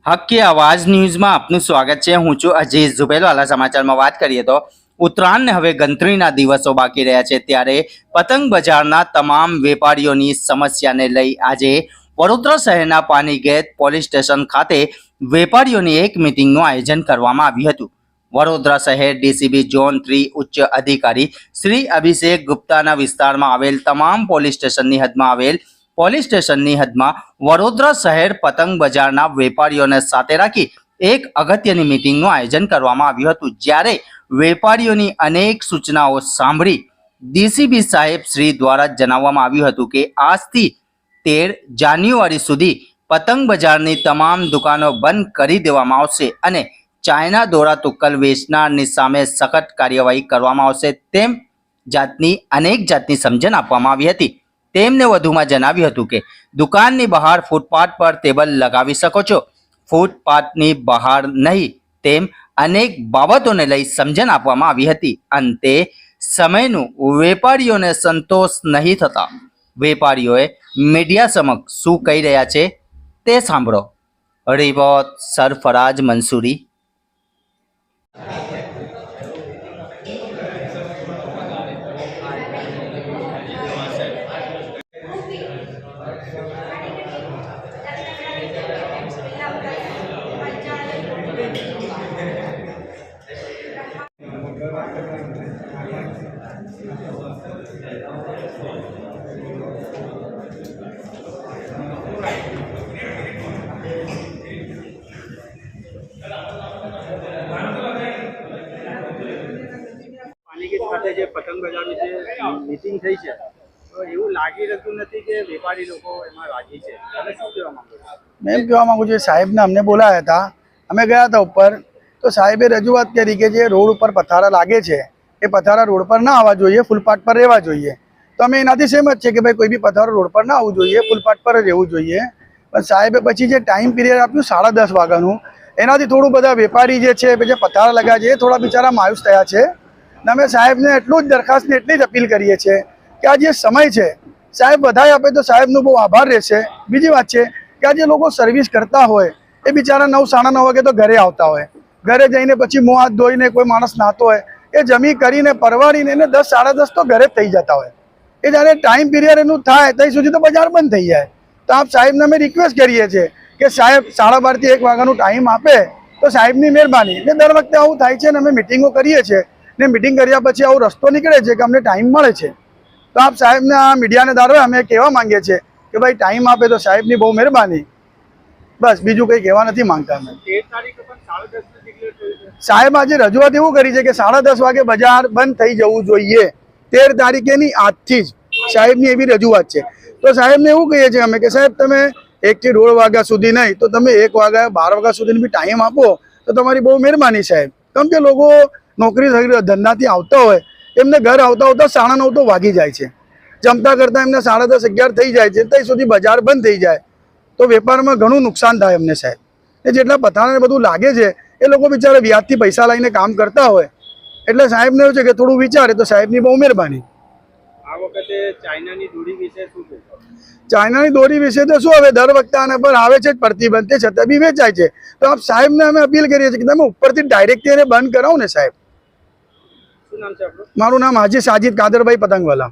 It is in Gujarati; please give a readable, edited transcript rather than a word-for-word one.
હક કે આવાજ ન્યૂઝમાં આપનું સ્વાગત છે। હું છું અજીઝ ઝુબેરવાલા। સમાચારમાં વાત કરીએ તો ઉત્તરાયણને હવે ગણતરીના દિવસો બાકી રહ્યા છે, ત્યારે પતંગ બજારના તમામ વેપારીઓની સમસ્યાને લઈ આજે વડોદરા શહેરના પાનીગેટ પોલીસ સ્ટેશન ખાતે વેપારીઓની એક મીટિંગનું આયોજન કરવામાં આવ્યું હતું। વડોદરા શહેર ડીસીબી ઝોન 3 ઉચ્ચ અધિકારી શ્રી અભિષેક ગુપ્તાના વિસ્તારમાં આવેલ તમામ પોલીસ સ્ટેશનની હદમાં વડોદરા શહેર પતંગ બજારના વેપારીઓને સાથે રાખી એક અગત્યની મીટિંગનું આયોજન કરવામાં આવ્યું હતું, જ્યારે વેપારીઓની અનેક સૂચનાઓ સાંભળી ડીસીબી સાહેબ શ્રી દ્વારા જણાવવામાં આવ્યું હતું કે આજથી 13 જાન્યુઆરી સુધી પતંગ બજારની તમામ દુકાનો બંધ કરી દેવામાં આવશે અને ચાઇના દોરા તુક્કલ વેચનારની સામે સખત કાર્યવાહી કરવામાં આવશે તેમ અનેક જાતની સમજણ આપવામાં આવી હતી। તેમને વધુમાં જણાવ્યું હતું કે દુકાનની બહાર ફૂટપાથ પર ટેબલ લગાવી શકો છો, ફૂટપાથની બહાર નહીં, તેમ અનેક બાબતોને લઈ સમજણ આપવામાં આવી હતી। અંતે સમયનું વેપારીઓને સંતોષ નહીં થતા વેપારીઓએ મીડિયા સમક્ષ શું કહી રહ્યા છે તે સાંભળો। રિપોર્ટ સરફરાજ મંસૂરી। પાનીગેટ ખાતે જે પતંગ બજારની જે મીટિંગ થઈ છે, તો એવું લાગી રહ્યું નથી કે વેપારી લોકો એમાં રાજી છે। તમે શું કહેવા માંગો છો? मैं એમ કહેવા માંગુ છું, સાહેબને અમને બોલાયા હતા, અમે ગયા હતા ઉપર, તો સાહેબે રજૂઆત કરી કે જે રોડ ઉપર પથારા લાગે છે એ પથારા રોડ પર ના આવવા જોઈએ, ફૂટપાથ પર રહેવા જોઈએ। તો અમે એનાથી સહેમત છે કે ભાઈ કોઈ બી પથારો રોડ પર ના આવવું જોઈએ, ફૂટપાથ પર જ રહેવું જોઈએ। પણ સાહેબે પછી જે ટાઈમ પીરિયડ આપ્યું 10:30 વાગ્યાનું, એનાથી થોડું બધા વેપારી જે છે જે પથારા લગાવ્યા છે એ થોડા બિચારા માયુસ થયા છે। અને અમે સાહેબને એટલું જ દરખાસ્તને એટલી જ અપીલ કરીએ છીએ કે આ જે સમય છે સાહેબ વધારે આપે તો સાહેબનો બહુ આભાર રહેશે। બીજી વાત છે કે આ જે લોકો સર્વિસ કરતા હોય એ બિચારા 9, 9:30 વાગે તો ઘરે આવતા હોય, ઘરે જઈને પછી મોં હાથ ધોઈને કોઈ માણસ નાહતો હોય, એ જમી કરીને પરવાડીને એને 10, 10:30 તો ઘરે જ થઈ જતા હોય। એ જ્યારે ટાઈમ પીરિયડ એનું થાય ત્યાં સુધી તો બજાર બંધ થઈ જાય। તો આપ સાહેબને અમે રિક્વેસ્ટ કરીએ છીએ કે સાહેબ 12:30 થી 1 વાગ્યાનું ટાઈમ આપે તો સાહેબની મહેરબાની। ને દર વખતે આવું થાય છે ને અમે મિટિંગો કરીએ છીએ ને મિટિંગ કર્યા પછી આવો રસ્તો નીકળે છે કે અમને ટાઈમ મળે છે। તો આપ સાહેબને આ મીડિયાને દ્વારા અમે કહેવા માંગીએ છીએ કે ભાઈ ટાઈમ આપે તો સાહેબની બહુ મહેરબાની। બસ બીજું કંઈ કહેવા નથી માંગતા અમે। 13 તારીખે પણ 10:30 ડિક્લેર થયું છે। સાહેબ આજે રજૂઆત એવું કરી છે કે 10:30 વાગે બજાર બંધ થઈ જવું જોઈએ, 13 તારીખેની આજથી જ સાહેબની એવી રજૂઆત છે। તો સાહેબને એવું કહીએ છીએ અમે કે સાહેબ તમે 1 થી 1:30 વાગ્યા સુધી નહીં તો તમે 1 વાગ્યા 12 વાગ્યા સુધીની બી ટાઈમ આપો તો તમારી બહુ મહેરબાની સાહેબ। કેમ કે લોકો નોકરી ધંધાથી આવતા હોય, એમને ઘર આવતા 9:30 તો વાગી જાય છે, જમતા કરતાં એમને 10:30, 11 થઈ જાય છે, ત્યાં સુધી બજાર બંધ થઈ જાય તો વેપારમાં ઘણું નુકસાન થાય અમને સાહેબ। એ જેટલા પથારાને બધું લાગે છે એ લોકો બિચારા વ્યાજથી પૈસા લઈને કામ કરતા હોય, એટલે સાહેબને એવું છે કે થોડું વિચારે તો સાહેબની બહુ મહેરબાની। આ વખતે ચાઇનાની દોરી વિશે શું કહેશો? ચાઇનાની દોરી વિશે તો શું, હવે દર વખતે આના પર આવે છે જ પ્રતિબંધ, તે છતાં બી વેચાય છે। તો આપ સાહેબને અમે અપીલ કરીએ છીએ કે તમે ઉપરથી ડાયરેક્ટલી એને બંધ કરાવો ને સાહેબ। શું નામ છે આપનું? મારું નામ હાજી સાજીદ કાદરભાઈ પતંગવાલા।